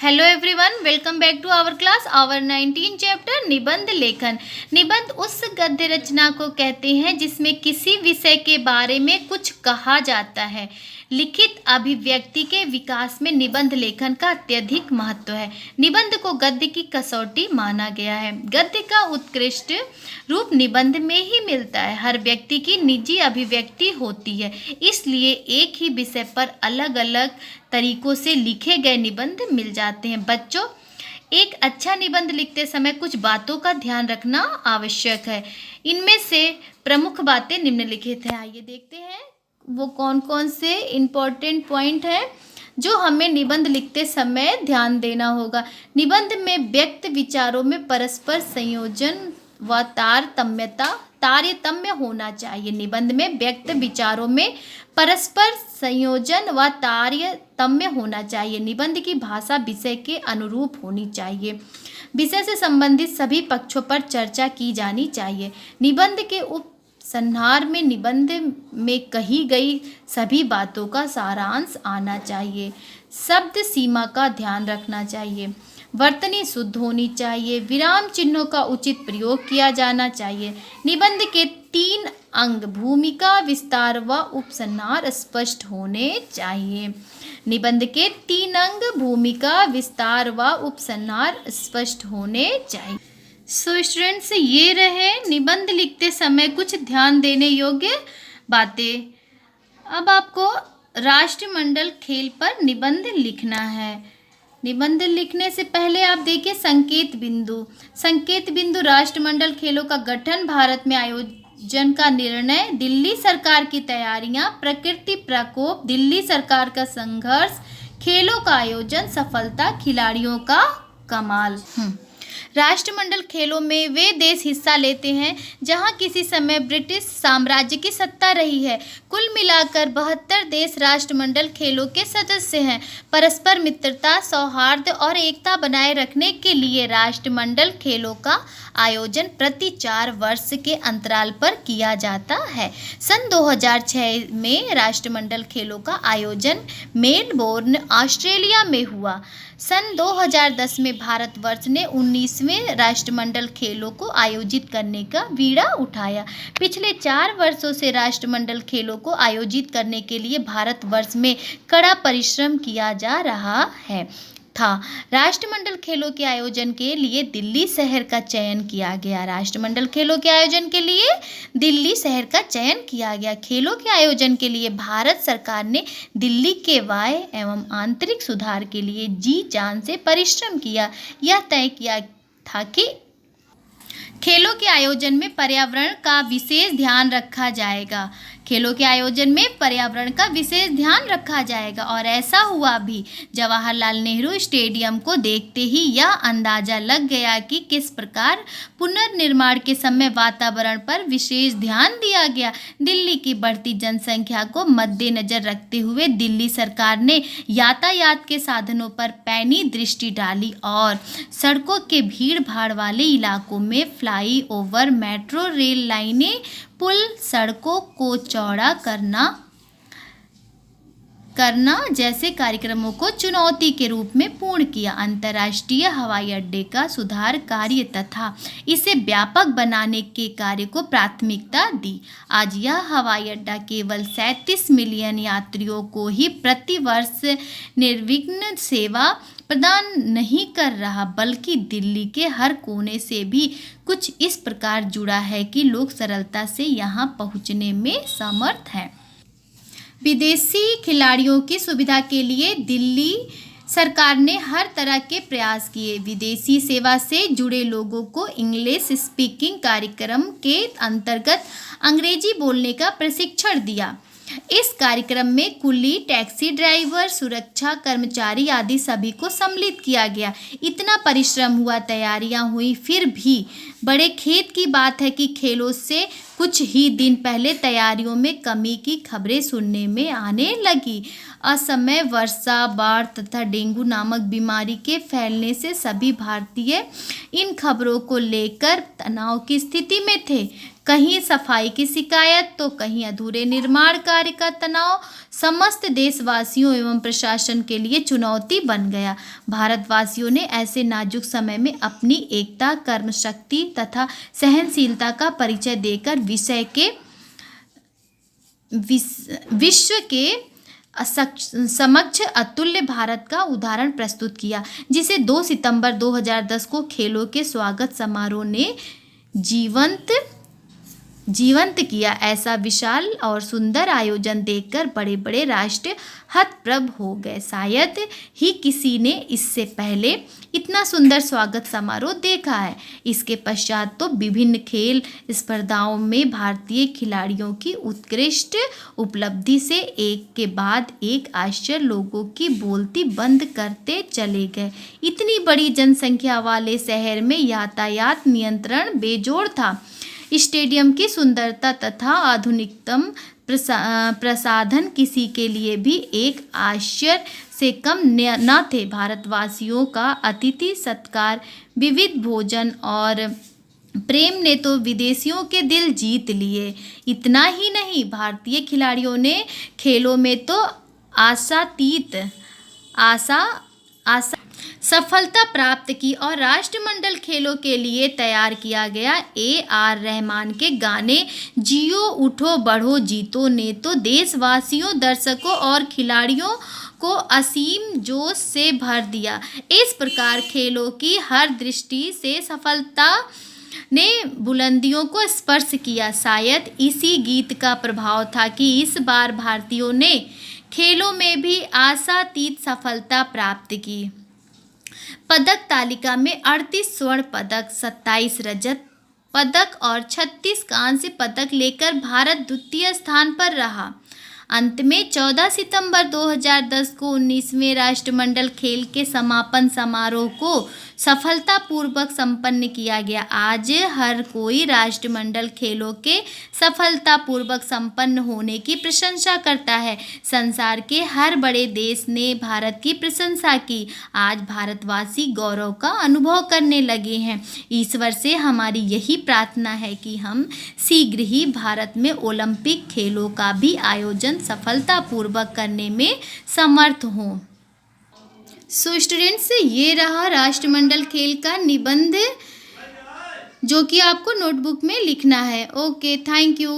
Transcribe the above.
Hello everyone, welcome back to our class. Our 19 chapter निबंध लेखन। निबंध उस गद्य रचना को कहते हैं जिसमें किसी विषय के बारे में कुछ कहा जाता है। लिखित अभिव्यक्ति के विकास में निबंध लेखन का अत्यधिक महत्व है। निबंध को गद्य की कसौटी माना गया है। गद्य का उत्कृष्ट रूप निबंध में ही मिलता है। हर व्यक्ति की निजी अभिव्यक्ति होती है, इसलिए एक ही विषय पर अलग अलग तरीकों से लिखे गए निबंध मिल जाते हैं। बच्चों, एक अच्छा निबंध लिखते समय कुछ बातों का ध्यान रखना आवश्यक है। इनमें से प्रमुख बातें निम्नलिखित हैं। आइए देखते हैं वो कौन कौन से इम्पोर्टेंट पॉइंट हैं जो हमें निबंध लिखते समय ध्यान देना होगा। निबंध में व्यक्त विचारों में परस्पर संयोजन व तारतम्य होना चाहिए। निबंध में व्यक्त विचारों में परस्पर संयोजन व तारतम्य होना चाहिए। निबंध की भाषा विषय के अनुरूप होनी चाहिए। विषय से संबंधित सभी पक्षों पर चर्चा की जानी चाहिए। निबंध के उपसंहार में निबंध में कही गई सभी बातों का सारांश आना चाहिए। शब्द सीमा का ध्यान रखना चाहिए। वर्तनी शुद्ध होनी चाहिए। विराम चिन्हों का उचित प्रयोग किया जाना चाहिए। निबंध के 3 अंग भूमिका, विस्तार व उपसंहार स्पष्ट होने चाहिए। निबंध के 3 अंग भूमिका, विस्तार व उपसंहार स्पष्ट होने चाहिए। सो स्टूडेंट्स, ये रहे निबंध लिखते समय कुछ ध्यान देने योग्य बातें। अब आपको राष्ट्रमंडल खेल पर निबंध लिखना है। निबंध लिखने से पहले आप देखिए संकेत बिंदु। संकेत बिंदु राष्ट्रमंडल खेलों का गठन, भारत में आयोजन का निर्णय, दिल्ली सरकार की तैयारियां, प्रकृति प्रकोप, दिल्ली सरकार का संघर्ष, खेलों का आयोजन, सफलता, खिलाड़ियों का कमाल। राष्ट्रमंडल खेलों में वे देश हिस्सा लेते हैं जहां किसी समय ब्रिटिश साम्राज्य की सत्ता रही है। कुल मिलाकर 72 देश राष्ट्रमंडल खेलों के सदस्य हैं। परस्पर मित्रता, सौहार्द और एकता बनाए रखने के लिए राष्ट्रमंडल खेलों का आयोजन प्रति 4 वर्ष के अंतराल पर किया जाता है। सन 2006 में राष्ट्रमंडल खेलों का आयोजन मेलबोर्न, ऑस्ट्रेलिया में हुआ। सन 2010 में भारतवर्ष ने 19वें राष्ट्रमंडल खेलों को आयोजित करने का बीड़ा उठाया। पिछले 4 वर्षों से राष्ट्रमंडल खेलों को आयोजित करने के लिए भारतवर्ष में कड़ा परिश्रम किया जा रहा था। राष्ट्रमंडल खेलों के आयोजन के लिए दिल्ली शहर का चयन किया गया। राष्ट्रमंडल खेलों के आयोजन के लिए दिल्ली शहर का चयन किया गया। खेलों के आयोजन के लिए भारत सरकार ने दिल्ली के बाह्य एवं आंतरिक सुधार के लिए जी जान से परिश्रम किया। यह तय किया था कि खेलों के आयोजन में पर्यावरण का विशेष ध्यान रखा जाएगा। खेलों के आयोजन में पर्यावरण का विशेष ध्यान रखा जाएगा और ऐसा हुआ भी। जवाहरलाल नेहरू स्टेडियम को देखते ही यह अंदाजा लग गया कि किस प्रकार पुनर्निर्माण के समय वातावरण पर विशेष ध्यान दिया गया। दिल्ली की बढ़ती जनसंख्या को मद्देनजर रखते हुए दिल्ली सरकार ने यातायात के साधनों पर पैनी दृष्टि डाली और सड़कों के भीड़ भाड़ वाले इलाकों में फ्लाई ओवर, मेट्रो रेल लाइनें, पुल, सड़कों को चौड़ा करना जैसे कार्यक्रमों को चुनौती के रूप में पूर्ण किया। अंतर्राष्ट्रीय हवाई अड्डे का सुधार कार्य तथा इसे व्यापक बनाने के कार्य को प्राथमिकता दी। आज यह हवाई अड्डा केवल 37 मिलियन यात्रियों को ही प्रतिवर्ष निर्विघ्न सेवा प्रदान नहीं कर रहा, बल्कि दिल्ली के हर कोने से भी कुछ इस प्रकार जुड़ा है कि लोग सरलता से यहाँ पहुँचने में समर्थ हैं। विदेशी खिलाड़ियों की सुविधा के लिए दिल्ली सरकार ने हर तरह के प्रयास किए। विदेशी सेवा से जुड़े लोगों को इंग्लिश स्पीकिंग कार्यक्रम के अंतर्गत अंग्रेजी बोलने का प्रशिक्षण दिया। इस कार्यक्रम में कुली, टैक्सी ड्राइवर, सुरक्षा कर्मचारी आदि सभी को सम्मिलित किया गया। इतना परिश्रम हुआ, तैयारियां हुई, फिर भी बड़े खेद की बात है कि खेलों से कुछ ही दिन पहले तैयारियों में कमी की खबरें सुनने में आने लगी। असमय वर्षा, बाढ़ तथा डेंगू नामक बीमारी के फैलने से सभी भारतीय इन खबरों को लेकर तनाव की स्थिति में थे। कहीं सफाई की शिकायत तो कहीं अधूरे निर्माण कार्य का तनाव समस्त देशवासियों एवं प्रशासन के लिए चुनौती बन गया। भारतवासियों ने ऐसे नाजुक समय में अपनी एकता, कर्मशक्ति तथा सहनशीलता का परिचय देकर विश्व के समक्ष अतुल्य भारत का उदाहरण प्रस्तुत किया, जिसे 2 सितंबर 2010 को खेलों के स्वागत समारोह ने जीवंत किया। ऐसा विशाल और सुंदर आयोजन देखकर बड़े बड़े राष्ट्र हतप्रभ हो गए। शायद ही किसी ने इससे पहले इतना सुंदर स्वागत समारोह देखा है। इसके पश्चात तो विभिन्न खेल स्पर्धाओं में भारतीय खिलाड़ियों की उत्कृष्ट उपलब्धि से एक के बाद एक आश्चर्य लोगों की बोलती बंद करते चले गए। इतनी बड़ी जनसंख्या वाले शहर में यातायात नियंत्रण बेजोड़ था। स्टेडियम की सुंदरता तथा आधुनिकतम प्रसाधन किसी के लिए भी एक आश्चर्य से कम न थे। भारतवासियों का अतिथि सत्कार, विविध भोजन और प्रेम ने तो विदेशियों के दिल जीत लिए। इतना ही नहीं, भारतीय खिलाड़ियों ने खेलों में तो आशातीत सफलता प्राप्त की और राष्ट्रमंडल खेलों के लिए तैयार किया गया AR रहमान के गाने जियो उठो बढ़ो जीतो ने तो देशवासियों, दर्शकों और खिलाड़ियों को असीम जोश से भर दिया। इस प्रकार खेलों की हर दृष्टि से सफलता ने बुलंदियों को स्पर्श किया। शायद इसी गीत का प्रभाव था कि इस बार भारतीयों ने खेलों में भी आशातीत सफलता प्राप्त की। पदक तालिका में 38 स्वर्ण पदक, 27 रजत पदक और 36 कांस्य पदक लेकर भारत द्वितीय स्थान पर रहा। अंत में 14 सितंबर 2010 को 19वें राष्ट्रमंडल खेल के समापन समारोह को सफलतापूर्वक संपन्न किया गया। आज हर कोई राष्ट्रमंडल खेलों के सफलतापूर्वक संपन्न होने की प्रशंसा करता है। संसार के हर बड़े देश ने भारत की प्रशंसा की। आज भारतवासी गौरव का अनुभव करने लगे हैं। ईश्वर से हमारी यही प्रार्थना है कि हम शीघ्र ही भारत में ओलंपिक खेलों का भी आयोजन सफलतापूर्वक करने में समर्थ हों। सो स्टूडेंट्स, ये रहा राष्ट्रमंडल खेल का निबंध जो कि आपको नोटबुक में लिखना है। Okay, thank you.